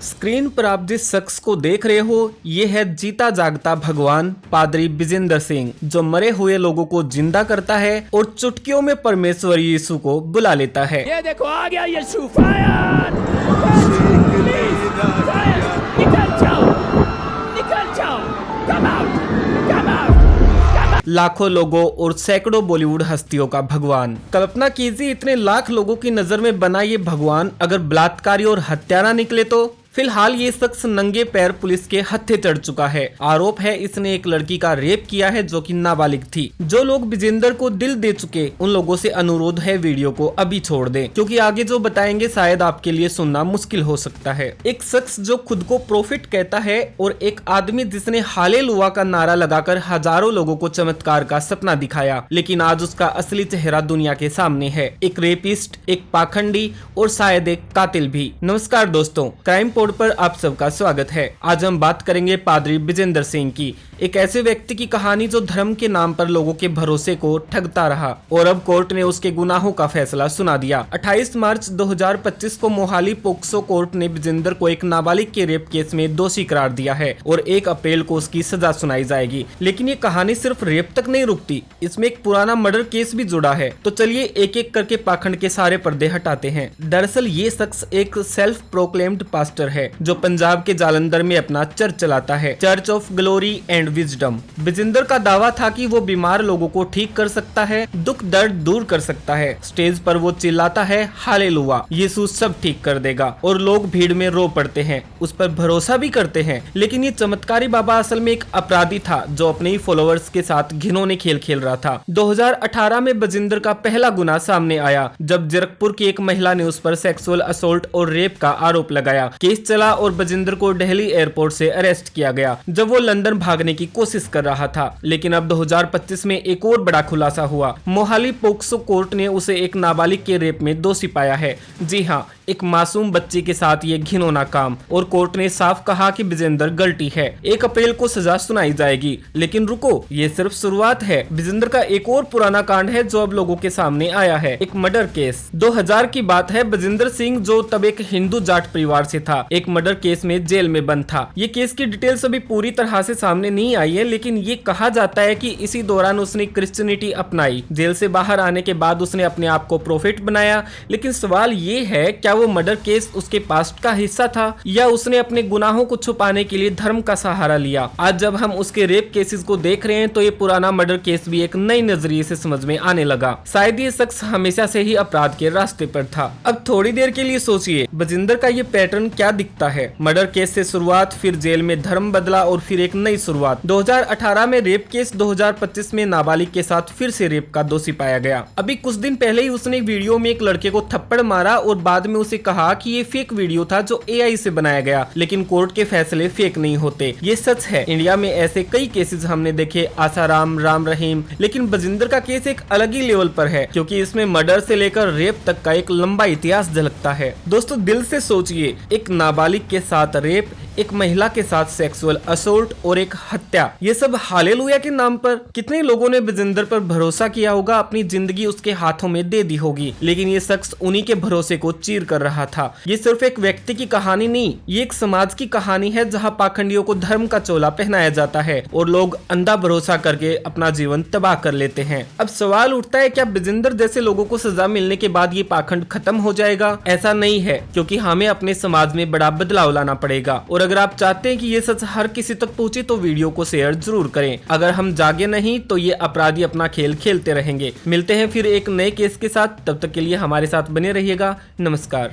Screen पर आप जिस शख्स को देख रहे हो ये है जीता जागता भगवान पादरी विजेंद्र सिंह, जो मरे हुए लोगों को जिंदा करता है और चुटकियों में परमेश्वर यीशु को बुला लेता है। ये देखो आ गया यीशु। फायर! फायर! निकल जाओ, निकल जाओ, कम आउट, कम आउट। लाखों लोगों और सैकड़ों बॉलीवुड हस्तियों का भगवान। कल्पना कीजिए इतने लाख लोगों की नजर में बना ये भगवान अगर बलात्कारी और हत्यारा निकले तो। फिलहाल ये शख्स नंगे पैर पुलिस के हत्थे चढ़ चुका है। आरोप है इसने एक लड़की का रेप किया है जो कि नाबालिग थी। जो लोग विजेंद्र को दिल दे चुके उन लोगों से अनुरोध है वीडियो को अभी छोड़ दें, क्योंकि आगे जो बताएंगे शायद आपके लिए सुनना मुश्किल हो सकता है। एक शख्स जो खुद को प्रोफिट कहता है और एक आदमी जिसने हालेलुया का नारा लगाकर हजारों लोगों को चमत्कार का सपना दिखाया, लेकिन आज उसका असली चेहरा दुनिया के सामने है। एक रेपिस्ट, एक पाखंडी और शायद एक कातिल भी। नमस्कार दोस्तों, क्राइम पोड पर आप सबका स्वागत है। आज हम बात करेंगे पादरी विजेंद्र सिंह की, एक ऐसे व्यक्ति की कहानी जो धर्म के नाम पर लोगों के भरोसे को ठगता रहा और अब कोर्ट ने उसके गुनाहों का फैसला सुना दिया। 28 मार्च 2025 को मोहाली पोक्सो कोर्ट ने विजेंद्र को एक नाबालिग के रेप केस में दोषी करार दिया है और 1 अप्रैल को उसकी सजा सुनाई जाएगी। लेकिन ये कहानी सिर्फ रेप तक नहीं रुकती, इसमें एक पुराना मर्डर केस भी जुड़ा है। तो चलिए एक एक करके पाखंड के सारे पर्दे हटाते हैं। दरअसल ये शख्स एक सेल्फ प्रोक्लेम्ड पास्टर है जो पंजाब के जालंधर में अपना चर्च चलाता है, church of glory and wisdom. Vijender का दावा था कि वो बीमार लोगों को ठीक कर सकता है, दुख दर्द दूर कर सकता है। स्टेज पर वो चिल्लाता है हालेलुया, यीशु सब ठीक कर देगा, और लोग भीड़ में रो पड़ते हैं, उस पर भरोसा भी करते हैं। लेकिन ये चमत्कारी बाबा असल में एक अपराधी था जो अपने ही फॉलोअर्स के साथ घिनौने खेल खेल रहा था। 2018 में विजेंद्र का पहला गुनाह सामने आया जब जीरकपुर की एक महिला ने उस पर सेक्सुअल असोल्ट और रेप का आरोप लगाया। केस चला और विजेंद्र को दिल्ली एयरपोर्ट से अरेस्ट किया गया जब वो लंदन भागने की कोशिश कर रहा था। लेकिन अब 2025 में एक और बड़ा खुलासा हुआ। मोहाली पोक्सो कोर्ट ने उसे एक नाबालिग के रेप में दोषी पाया है। जी हाँ, एक मासूम बच्ची के साथ ये घिनौना काम। और कोर्ट ने साफ कहा कि विजेंद्र गलती है। 1 अप्रैल को सजा सुनाई जाएगी। लेकिन रुको, ये सिर्फ शुरुआत है। विजेंद्र का एक और पुराना कांड है जो अब लोगों के सामने आया है, एक मर्डर केस। 2000 की बात है। विजेंद्र सिंह जो तब एक हिंदू जाट परिवार से था, एक मर्डर केस में जेल में बंद था। ये केस की डिटेल्स अभी पूरी तरह से सामने नहीं आई है, लेकिन ये कहा जाता है कि इसी दौरान उसने क्रिश्चियनिटी अपनाई। जेल से बाहर आने के बाद उसने अपने आप को प्रोफिट बनाया। लेकिन सवाल ये है, क्या वो मर्डर केस उसके पास्ट का हिस्सा था या उसने अपने गुनाहों को छुपाने के लिए धर्म का सहारा लिया? आज जब हम उसके रेप केसेस को देख रहे हैं तो ये पुराना मर्डर केस भी एक नई नजरिए से समझ में आने लगा। शायद ये शख्स हमेशा से ही अपराध के रास्ते पर था। अब थोड़ी देर के लिए सोचिए, विजेंद्र का ये पैटर्न क्या दिखता है। मर्डर केस से शुरुआत, फिर जेल में धर्म बदला और फिर एक नई शुरुआत। 2018 में रेप केस, 2025 में नाबालिग के साथ फिर से रेप का दोषी पाया गया। अभी कुछ दिन पहले ही उसने वीडियो में एक लड़के को थप्पड़ मारा और बाद में उसे कहा कि ये फेक वीडियो था जो एआई से बनाया गया। लेकिन कोर्ट के फैसले फेक नहीं होते, ये सच है। इंडिया में ऐसे कई केसेस हमने देखे, आसाराम, राम रहीम। लेकिन विजेंद्र का केस एक अलग ही लेवल पर है, क्योंकि इसमें मर्डर से लेकर रेप तक का एक लंबा इतिहास झलकता है। दोस्तों दिल से सोचिए, एक नाबालिग के साथ रेप, एक महिला के साथ सेक्सुअल असोल्ट और एक हत्या, ये सब हालेलुया के नाम पर। कितने लोगों ने विजेंद्र पर भरोसा किया होगा, अपनी जिंदगी उसके हाथों में दे दी होगी। लेकिन ये शख्स उन्हीं के भरोसे को चीर कर रहा था। ये सिर्फ एक व्यक्ति की कहानी नहीं, ये एक समाज की कहानी है जहाँ पाखंडियों को धर्म का चोला पहनाया जाता है और लोग अंधा भरोसा करके अपना जीवन तबाह कर लेते हैं। अब सवाल उठता है, क्या विजेंद्र जैसे लोगों को सजा मिलने के बाद ये पाखंड खत्म हो जाएगा? ऐसा नहीं है, क्योंकि हमें अपने समाज में बड़ा बदलाव लाना पड़ेगा। और अगर आप चाहते हैं कि ये सच हर किसी तक पहुंचे तो वीडियो को शेयर जरूर करें। अगर हम जागे नहीं तो ये अपराधी अपना खेल खेलते रहेंगे। मिलते हैं फिर एक नए केस के साथ, तब तक के लिए हमारे साथ बने रहिएगा। नमस्कार।